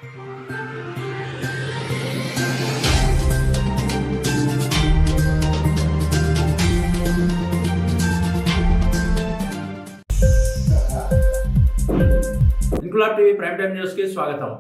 Inquilab TV prime time news కి స్వాగతం.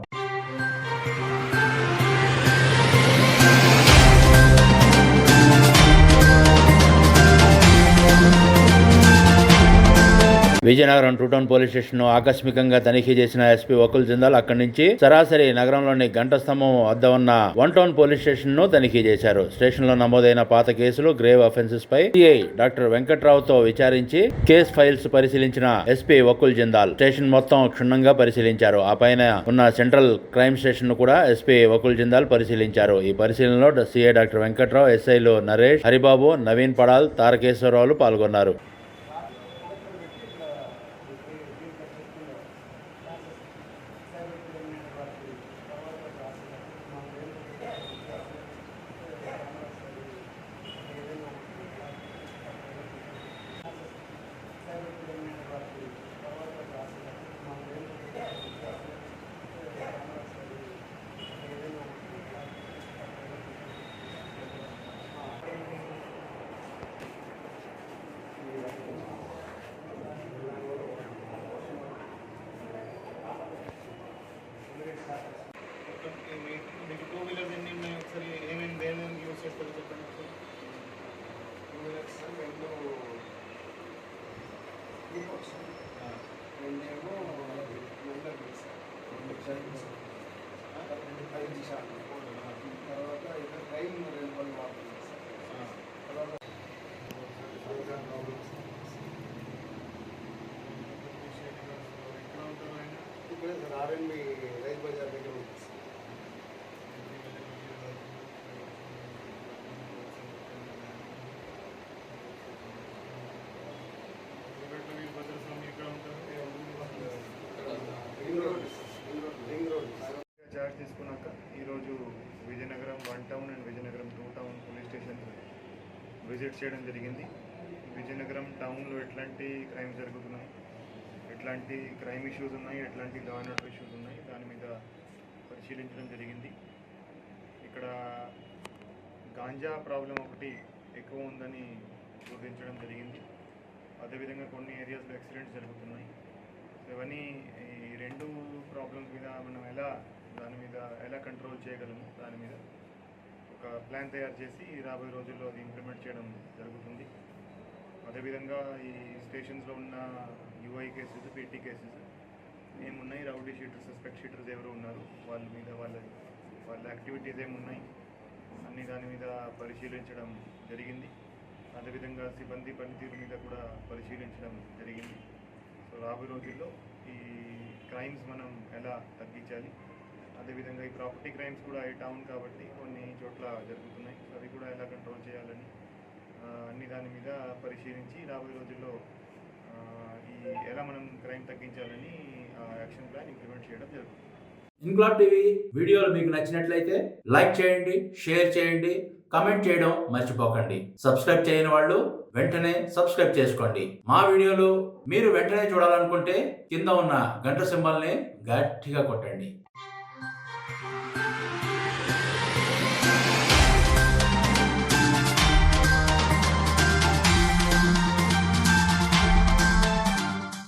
Vizianagaram 2 town police station ను ఆకస్మికంగా తనిఖీ చేసిన ఎస్పీ వకుల్ జిందాల్ అక్కడి నుంచి సరాసరి నగరంలోని గంట స్తంభం వద్ద ఉన్న 1 టౌన్ పోలీస్ స్టేషన్ ను తనిఖీ చేశారు. స్టేషన్ లో నమోదైన పాత కేసులు, గ్రేవ్ అఫెన్సెస్ పై సిఐ డాక్టర్ వెంకట్రావుతో విచారించి కేస్ ఫైల్స్ పరిశీలించిన ఎస్పీ వకుల్ జిందాల్ స్టేషన్ మొత్తం క్షుణ్ణంగా పరిశీలించారు. ఆ పైన ఉన్న సెంట్రల్ క్రైమ్ స్టేషన్ ను కూడా ఎస్పీ వకుల్ జిందాల్ పరిశీలించారు. ఈ పరిశీలనలో సిఐ డాక్టర్ వెంకట్రావు, ఎస్ఐలు నరేష్, హరిబాబు, నవీన్ పడాల్, తారకేశ్వరరావులు పాల్గొన్నారు. మీకు 2 వీలర్స్ ఎన్ని ఉన్నాయి? ఒకసారి ఏమేమి దేని యూజ్ చేస్తారో చెప్పండి. 2 వీలర్స్ రెండేమో తర్వాత ఇద్దరు ట్రైన్ 2 పనులు వాడుతుంది సార్. తర్వాత ఇక్కడే సార్ ఆర్ఎన్బి రైతు బజార్ దగ్గర ఉంటుంది సార్. చార్జ్ తీసుకున్నాక ఈరోజు Vizianagaram 1 town and Vizianagaram 2 town police station visit చేయడం జరిగింది. విజయనగరం టౌన్లో ఎట్లాంటి క్రైమ్స్ జరుగుతున్నాయి, ఎట్లాంటి క్రైమ్ ఇష్యూస్ ఉన్నాయి, ఎట్లాంటి లా అండ్ ఆర్డర్ ఇష్యూస్ ఉన్నాయి, దాని మీద పరిశీలించడం జరిగింది. ఇక్కడ గాంజా ప్రాబ్లం ఒకటి ఎక్కువ ఉందని గుర్తించడం జరిగింది. అదేవిధంగా కొన్ని ఏరియాస్లో యాక్సిడెంట్స్ జరుగుతున్నాయి. ఇవన్నీ ఈ 2 ప్రాబ్లమ్స్ మీద మనం దాని మీద ఎలా కంట్రోల్ చేయగలము, దాని మీద ఒక ప్లాన్ తయారు చేసి రాబోయే రోజుల్లో అది ఇంప్లిమెంట్ చేయడం జరుగుతుంది. అదేవిధంగా ఈ స్టేషన్స్లో ఉన్న యూఐ కేసెస్, పీటీ కేసెస్ ఏమున్నాయి, రౌడీ షీటర్స్, సస్పెక్ట్ షీటర్స్ ఎవరు ఉన్నారు, వాళ్ళ మీద వాళ్ళ యాక్టివిటీస్ ఏమున్నాయి అన్ని దాని మీద పరిశీలించడం జరిగింది. అదేవిధంగా సిబ్బంది పనితీరు మీద కూడా పరిశీలించడం జరిగింది. సో రాబోయే రోజుల్లో ఈ క్రైమ్స్ మనం ఎలా తగ్గించాలి, అదేవిధంగా ఈ ప్రాపర్టీ క్రైమ్స్ కూడా ఈ టౌన్ కాబట్టి కొన్ని చోట్ల జరుగుతున్నాయి, సో అవి కూడా ఎలా కంట్రోల్ చేయాలని అన్ని దాని మీద పరిశీలించి రాబోయే రోజుల్లో ఎలా మనం క్రైమ్ తగ్గించాలని యాక్షన్ ప్లాన్ ఇంప్లిమెంట్ చేయడం జరుగుతుంది. ఇంక్లాబ్ టీవీ వీడియోలు మీకు నచ్చినట్లయితే లైక్ చేయండి, షేర్ చేయండి, కమెంట్ చేయడం మర్చిపోకండి. సబ్స్క్రైబ్ చేయని వాళ్ళు వెంటనే సబ్స్క్రైబ్ చేసుకోండి. మా వీడియోలు మీరు వెంటనే చూడాలనుకుంటే కింద ఉన్న గంట సింబల్ని గట్టిగా కొట్టండి.